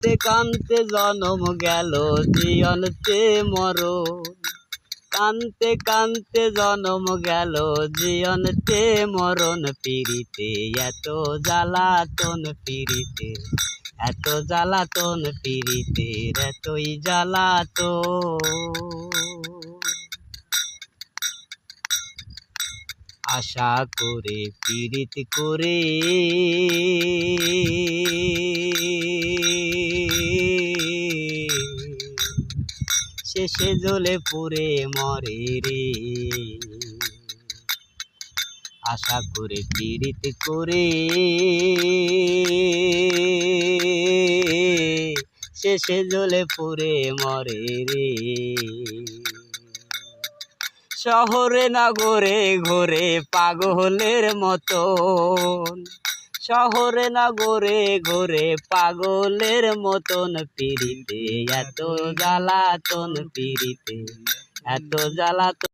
কানতে কানতে জনম গেল জীবনতে মরণ, কানতে কানতে জনম গেল জীবনতে মরণ। পিরিতে এত জ্বালাতন, পিরিতে এত জ্বালাতন, পিরিতের এতই জ্বালাতন। আশা করে পীড়িত করে শেষে জ্বলে পুড়ে মরে রে। আশা করে পীড়িত করে শেষে জ্বলে পুড়ে মরে রে। শহরে নগরে ঘোরে পাগলের মতন, শহরে নগরে ঘোরে পাগলের মতন। পিরিতে এত জ্বালাতন, পিরিতে এত জ্বালাতন।